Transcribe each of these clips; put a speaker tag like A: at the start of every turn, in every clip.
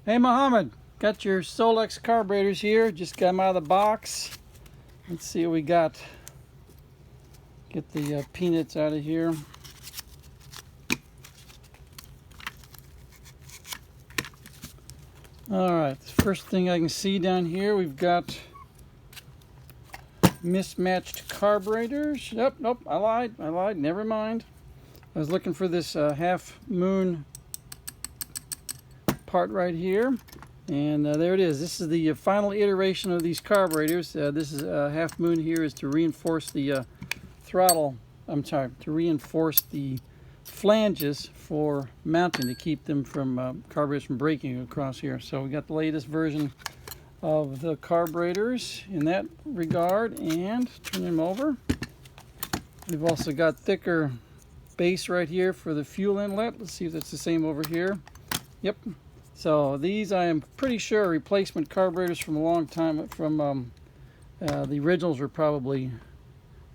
A: Hey Mohammed, got your Solex carburetors here. Just got them out of the box. Let's see what we got. Get the peanuts out of here. Alright, first thing I can see down here, we've got mismatched carburetors. Nope, I lied, never mind. I was looking for this half moon part right here. And there it is. This is the final iteration of these carburetors. This is half moon here is to reinforce the throttle. I'm sorry, to reinforce the flanges for mounting to keep them from carburetors from breaking across here. So we got the latest version of the carburetors in that regard, and turn them over. We've also got thicker base right here for the fuel inlet. Let's see if that's the same over here. Yep. So these, I am pretty sure, are replacement carburetors from a long time. The originals were probably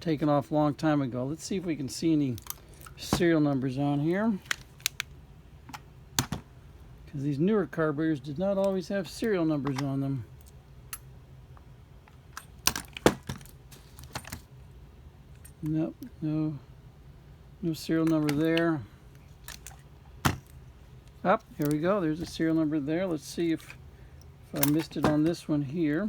A: taken off a long time ago. Let's see if we can see any serial numbers on here, because these newer carburetors did not always have serial numbers on them. Nope, no serial number there. Up, here we go. There's a serial number there. Let's see if I missed it on this one here.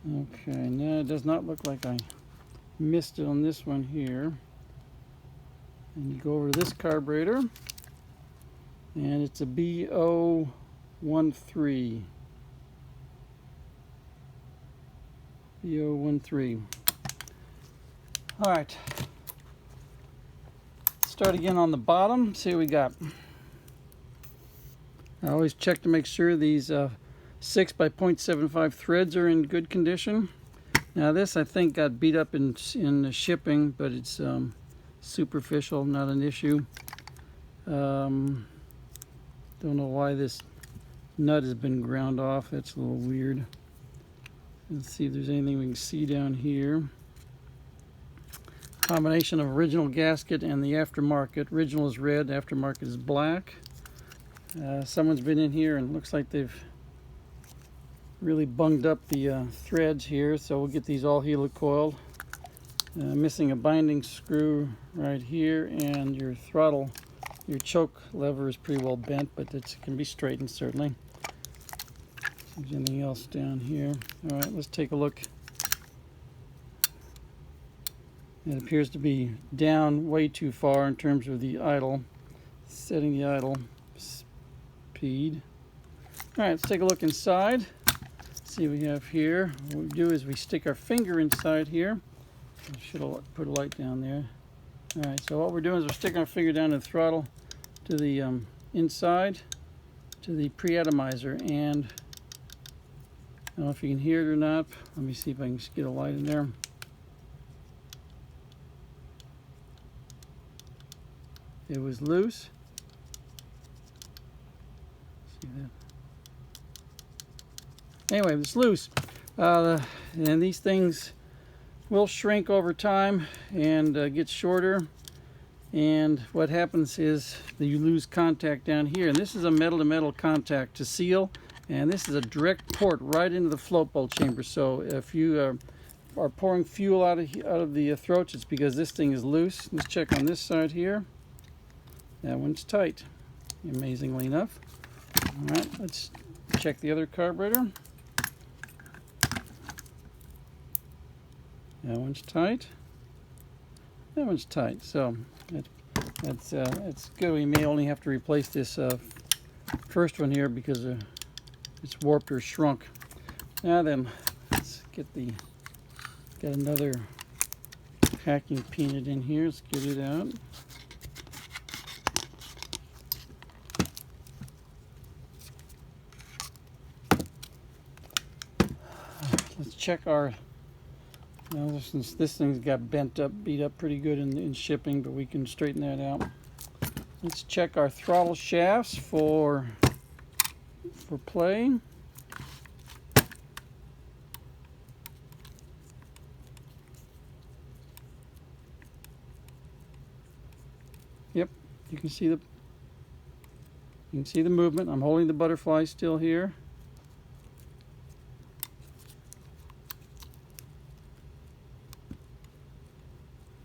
A: Okay, no, it does not look like I missed it on this one here. And you go over to this carburetor, and it's a B013. B013. All right. Start again on the bottom. See what we got. I always check to make sure these 6 by 0.75 threads are in good condition. Now this, I think, got beat up in the shipping, but it's superficial, not an issue. Don't know why this nut has been ground off. That's a little weird. Let's see if there's anything we can see down here. Combination of original gasket and the aftermarket. Original is red, aftermarket is black. Someone's been in here and looks like they've really bunged up the threads here, so we'll get these all helicoiled. Missing a binding screw right here, and your throttle, your choke lever is pretty well bent, but it can be straightened certainly. If there's anything else down here. All right, let's take a look. It appears to be down way too far in terms of the idle, setting the idle speed. All right, let's take a look inside. See what we have here. What we do is we stick our finger inside here. I should have put a light down there. All right, so what we're doing is we're sticking our finger down in the throttle to the inside to the pre-atomizer, and I don't know if you can hear it or not. Let me see if I can just get a light in there. It was loose. See that? Anyway, it's loose. And these things will shrink over time and get shorter. And what happens is that you lose contact down here. And this is a metal-to-metal contact to seal. And this is a direct port right into the float bolt chamber. So if you are pouring fuel out of the throats, it's because this thing is loose. Let's check on this side here. That one's tight, amazingly enough. All right, let's check the other carburetor. That one's tight. That one's tight. So that's good. We may only have to replace this first one here because it's warped or shrunk. Now then, let's got another packing peanut in here. Let's get it out. Let's check our, since this thing's got bent up, beat up pretty good in shipping, but we can straighten that out. Let's check our throttle shafts for play. Yep, you can see You can see the movement. I'm holding the butterfly still here.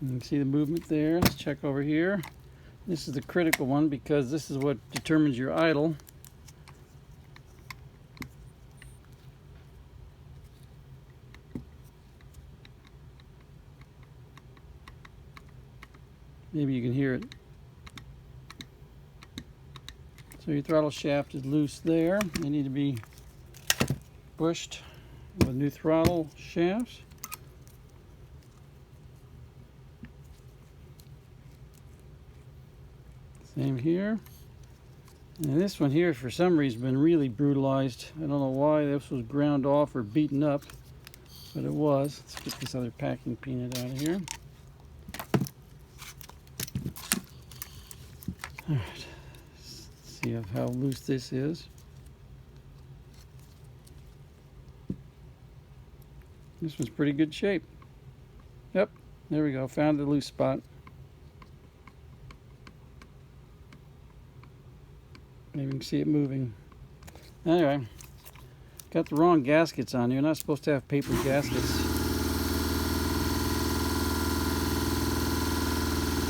A: You can see the movement there. Let's check over here. This is the critical one because this is what determines your idle. Maybe you can hear it. So your throttle shaft is loose there. They need to be bushed with new throttle shafts. Same here. And this one here, for some reason, been really brutalized. I don't know why this was ground off or beaten up, but it was. Let's get this other packing peanut out of here. All right. Let's see how loose this is. This one's pretty good shape. Yep, there we go. Found the loose spot. Maybe you can see it moving. Anyway, got the wrong gaskets on here. You're not supposed to have paper gaskets.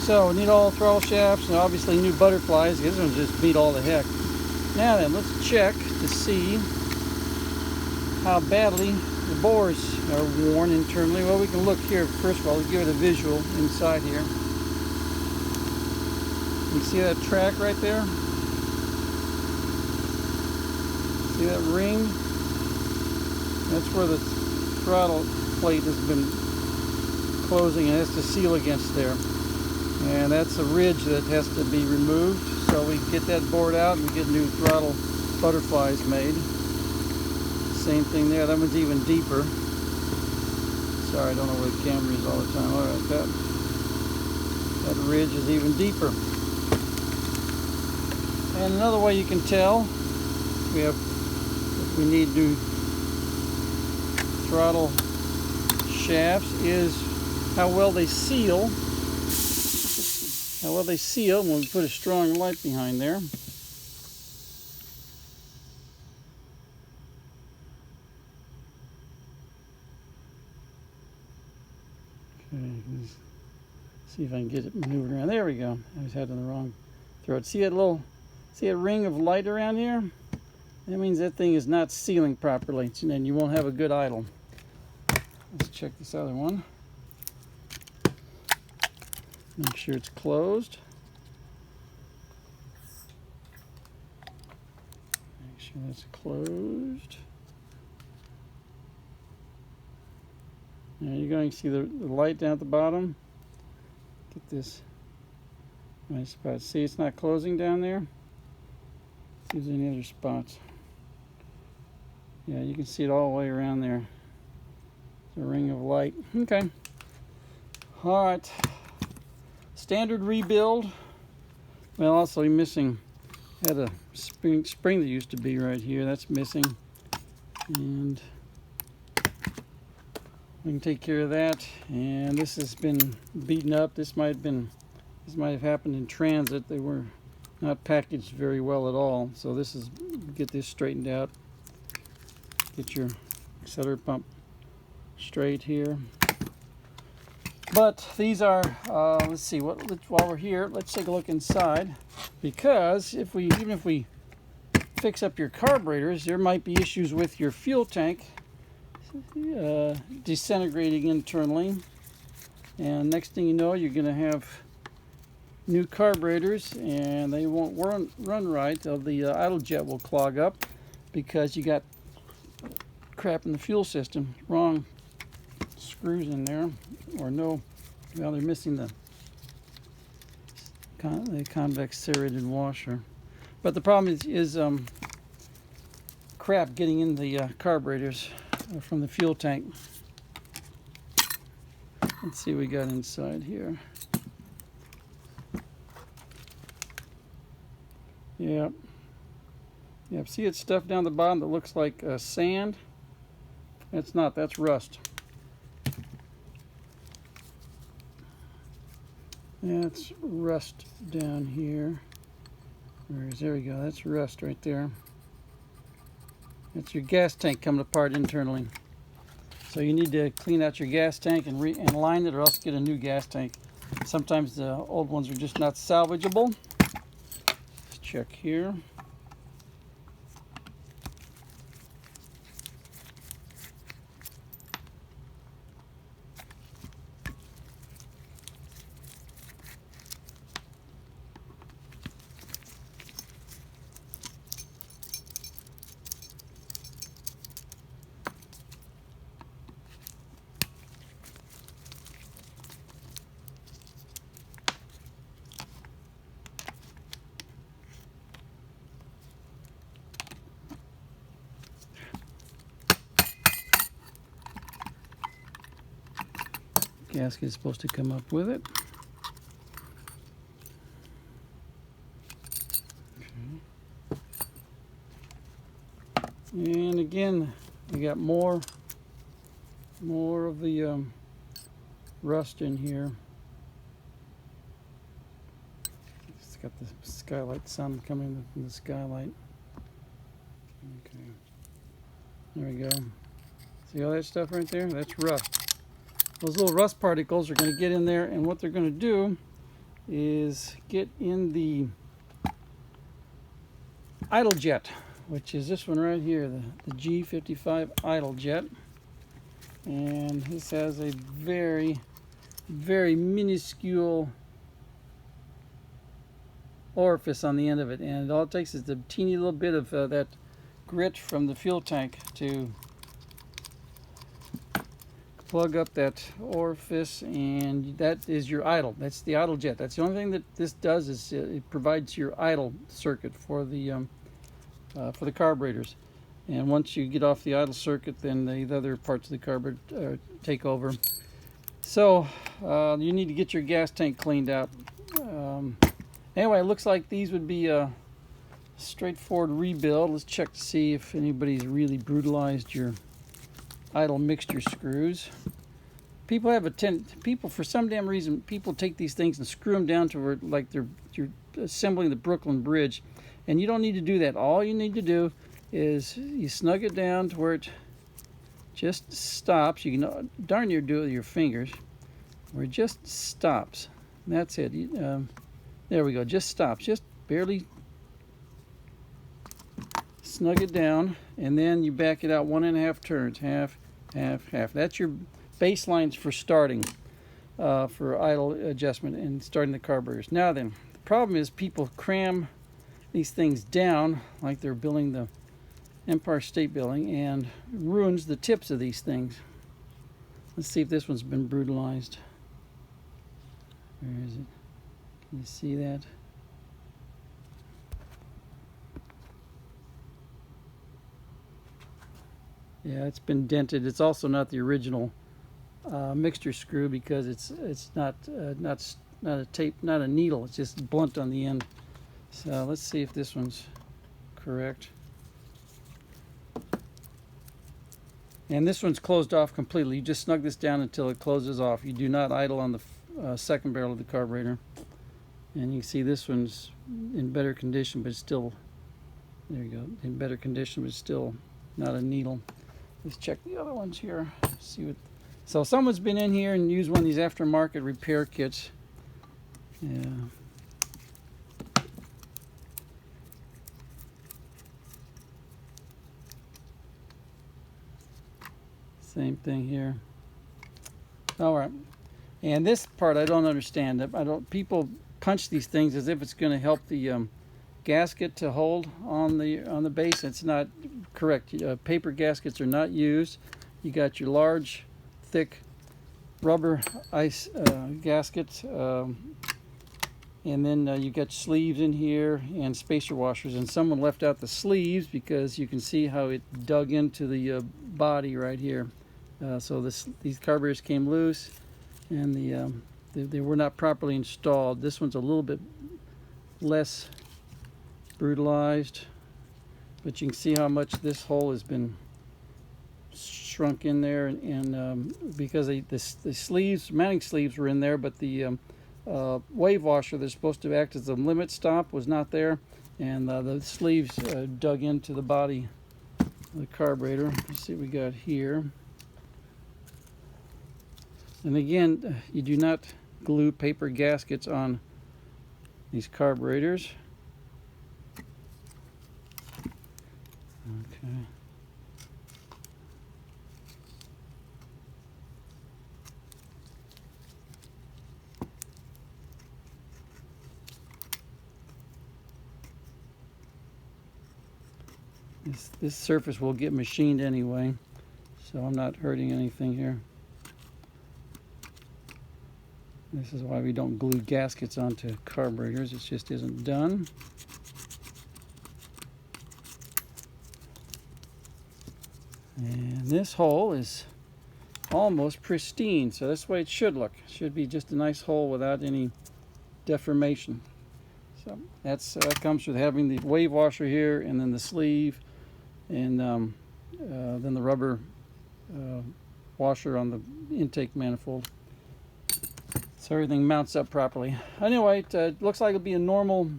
A: So we need all throttle shafts and obviously new butterflies. This one just beat all the heck. Now then, let's check to see how badly the bores are worn internally. Well, we can look here. First of all, we'll give it a visual inside here. You see that track right there? See that ring? That's where the throttle plate has been closing and has to seal against there. And that's a ridge that has to be removed. So we get that bored out and we get new throttle butterflies made. Same thing there. That one's even deeper. Sorry, I don't know where the camera is all the time. All right, that ridge is even deeper. And another way you can tell if we need new throttle shafts is how well they seal. How well they seal when we put a strong light behind there. Okay, let's see if I can get it maneuvered around. There we go. I was heading the wrong throat. See that ring of light around here? That means that thing is not sealing properly, and then you won't have a good idle. Let's check this other one. Make sure it's closed. Make sure that's closed. Now you're going to see the light down at the bottom. Get this nice spot. See, it's not closing down there. See if there's any other spots. Yeah, you can see it all the way around there. It's a ring of light. Okay. All right. Standard rebuild. Well, also missing. Had a spring that used to be right here. That's missing. And we can take care of that. And this has been beaten up. This might have happened in transit. They were not packaged very well at all. So this is, get this straightened out. Get your accelerator pump straight here. But these are, let's see, while we're here, let's take a look inside. Because even if we fix up your carburetors, there might be issues with your fuel tank disintegrating internally. And next thing you know, you're going to have new carburetors and they won't run right. The idle jet will clog up because you got crap in the fuel system. Wrong screws in there, or no, well, they're missing the convex serrated washer. But the problem is crap getting in the carburetors from the fuel tank. Let's see what we got inside here. Yep. See it's stuff down the bottom that looks like sand? It's not, that's rust. That's rust down here. There we go. That's rust right there. That's your gas tank coming apart internally. So you need to clean out your gas tank and line it, or else get a new gas tank. Sometimes the old ones are just not salvageable. Let's check here. Gasket is supposed to come up with it. Okay. And again, we got more of the rust in here. It's got the skylight sun coming from the skylight. Okay, there we go. See all that stuff right there? That's rust. Those little rust particles are going to get in there, and what they're going to do is get in the idle jet, which is this one right here, the G55 idle jet. And this has a very, very minuscule orifice on the end of it, and all it takes is a teeny little bit of that grit from the fuel tank to plug up that orifice, and that is your idle. That's the idle jet. That's the only thing that this does, is it provides your idle circuit for the carburetors. And once you get off the idle circuit, then the other parts of the carburetor take over. So you need to get your gas tank cleaned out. Anyway, it looks like these would be a straightforward rebuild. Let's check to see if anybody's really brutalized your idle mixture screws. People have for some damn reason, people take these things and screw them down to where like you're assembling the Brooklyn Bridge, and you don't need to do that. All you need to do is you snug it down to where it just stops. You can darn near do it with your fingers, where it just stops. And that's it. There we go. Just stops. Just barely snug it down, and then you back it out 1.5 turns. Half, half, half. That's your baselines for starting, for idle adjustment and starting the carburetors. Now then, the problem is people cram these things down like they're building the Empire State Building, and ruins the tips of these things. Let's see if this one's been brutalized. Where is it? Can you see that? Yeah, it's been dented. It's also not the original mixture screw, because it's not a tape, not a needle. It's just blunt on the end. So let's see if this one's correct. And this one's closed off completely. You just snug this down until it closes off. You do not idle on the second barrel of the carburetor. And you can see this one's in better condition, but it's still, there you go, in better condition, but it's still not a needle. Let's check the other ones here. See what. So someone's been in here and used one of these aftermarket repair kits. Yeah. Same thing here. All right. And this part I don't understand. People punch these things as if it's going to help the gasket to hold on the base. It's not correct. Paper gaskets are not used. You got your large, thick rubber ice gaskets, and then you got sleeves in here and spacer washers. And someone left out the sleeves because you can see how it dug into the body right here. So these carburetors came loose, and they were not properly installed. This one's a little bit less brutalized, but you can see how much this hole has been shrunk in there, and because the sleeves, mounting sleeves were in there, but the wave washer that's supposed to act as a limit stop was not there, and the sleeves dug into the body of the carburetor. Let's see what we got here. And again, you do not glue paper gaskets on these carburetors. Okay. This surface will get machined anyway, so I'm not hurting anything here. This is why we don't glue gaskets onto carburetors. It just isn't done. And this hole is almost pristine, so that's the way it should look. It should be just a nice hole without any deformation. So that comes with having the wave washer here, and then the sleeve, and then the rubber washer on the intake manifold. So everything mounts up properly. Anyway, it looks like it'll be a normal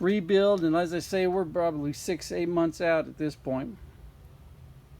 A: rebuild, and as I say, we're probably 6-8 months out at this point.